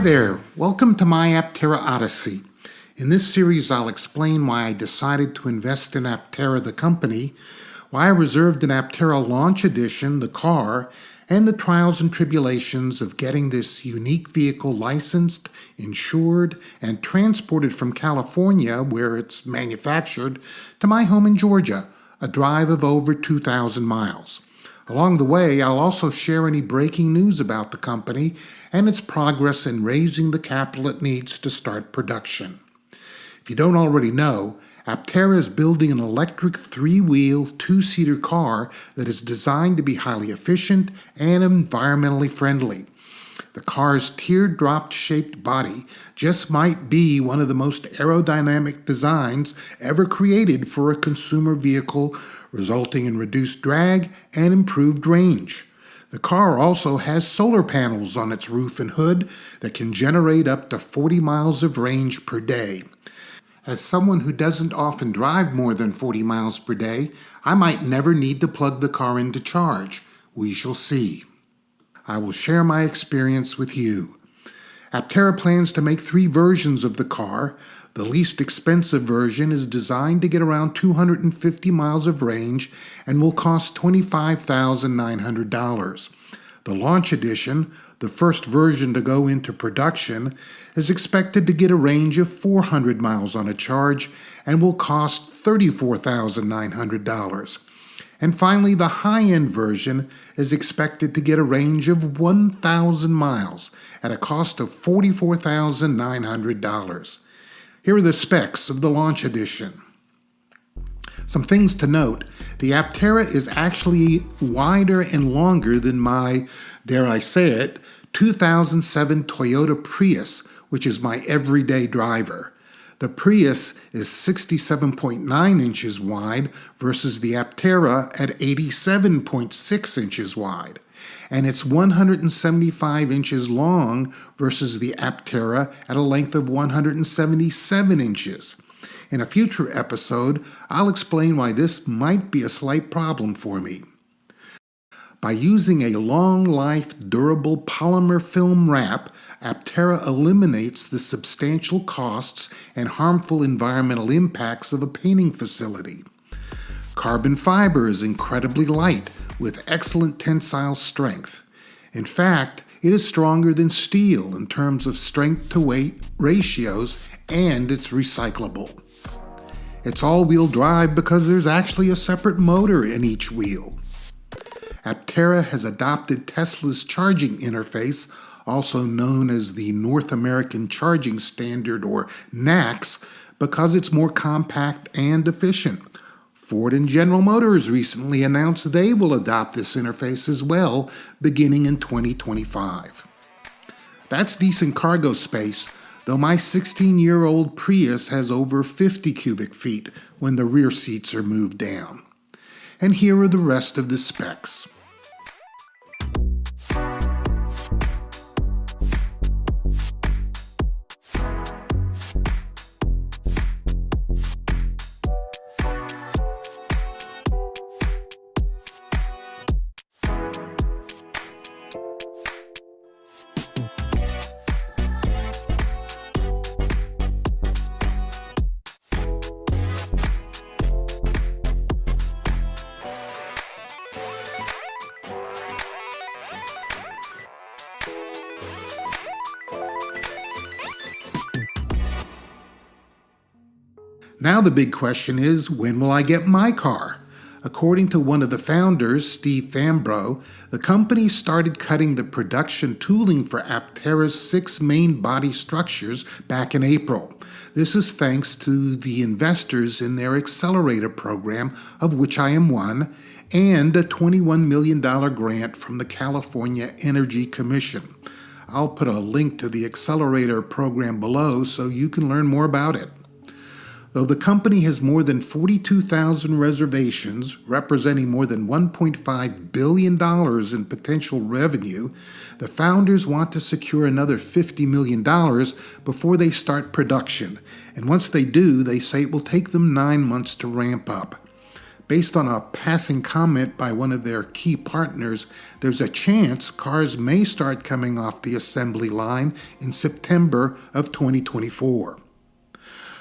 Hi there, welcome to my Aptera Odyssey. In this series, I'll explain why I decided to invest in Aptera, the company, why I reserved an Aptera Launch Edition, the car, and the trials and tribulations of getting this unique vehicle licensed, insured, and transported from California, where it's manufactured, to my home in Georgia, a drive of over 2,000 miles. Along the way, I'll also share any breaking news about the company and its progress in raising the capital it needs to start production. If you don't already know, Aptera is building an electric three-wheel, two-seater car that is designed to be highly efficient and environmentally friendly. The car's teardrop-shaped body just might be one of the most aerodynamic designs ever created for a consumer vehicle, resulting in reduced drag and improved range. The car also has solar panels on its roof and hood that can generate up to 40 miles of range per day. As someone who doesn't often drive more than 40 miles per day, I might never need to plug the car in to charge. We shall see. I will share my experience with you. Aptera plans to make 3 versions of the car. The least expensive version is designed to get around 250 miles of range and will cost $25,900. The Launch Edition, the first version to go into production, is expected to get a range of 400 miles on a charge and will cost $34,900. And finally, the high-end version is expected to get a range of 1,000 miles at a cost of $44,900. Here are the specs of the Launch Edition. Some things to note: the Aptera is actually wider and longer than my, dare I say it, 2007 Toyota Prius, which is my everyday driver. The Prius is 67.9 inches wide versus the Aptera at 87.6 inches wide. And it's 175 inches long versus the Aptera at a length of 177 inches. In a future episode, I'll explain why this might be a slight problem for me. By using a long-life, durable polymer film wrap, Aptera eliminates the substantial costs and harmful environmental impacts of a painting facility. Carbon fiber is incredibly light, with excellent tensile strength. In fact, it is stronger than steel in terms of strength-to-weight ratios, and it's recyclable. It's all-wheel drive because there's actually a separate motor in each wheel. Aptera has adopted Tesla's charging interface, also known as the North American Charging Standard, or NACS, because it's more compact and efficient. Ford and General Motors recently announced they will adopt this interface as well, beginning in 2025. That's decent cargo space, though my 16-year-old Prius has over 50 cubic feet when the rear seats are moved down. And here are the rest of the specs. Now the big question is, when will I get my car? According to one of the founders, Steve Fambro, the company started cutting the production tooling for Aptera's 6 main body structures back in April. This is thanks to the investors in their accelerator program, of which I am one, and a $21 million grant from the California Energy Commission. I'll put a link to the accelerator program below so you can learn more about it. Though the company has more than 42,000 reservations, representing more than $1.5 billion in potential revenue, the founders want to secure another $50 million before they start production. And once they do, they say it will take them 9 months to ramp up. based on a passing comment by one of their key partners, there's a chance cars may start coming off the assembly line in September of 2024.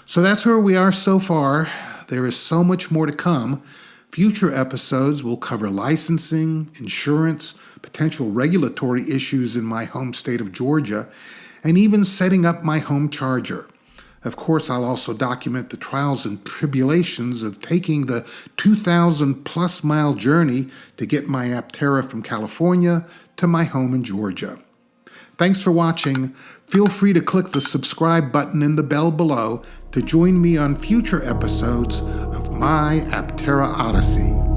So that's where we are so far. There is so much more to come. Future episodes will cover licensing, insurance, potential regulatory issues in my home state of Georgia, and even setting up my home charger. Of course, I'll also document the trials and tribulations of taking the 2,000-plus mile journey to get my Aptera from California to my home in Georgia. Thanks for watching. Feel free to click the subscribe button and the bell below to join me on future episodes of my Aptera Odyssey.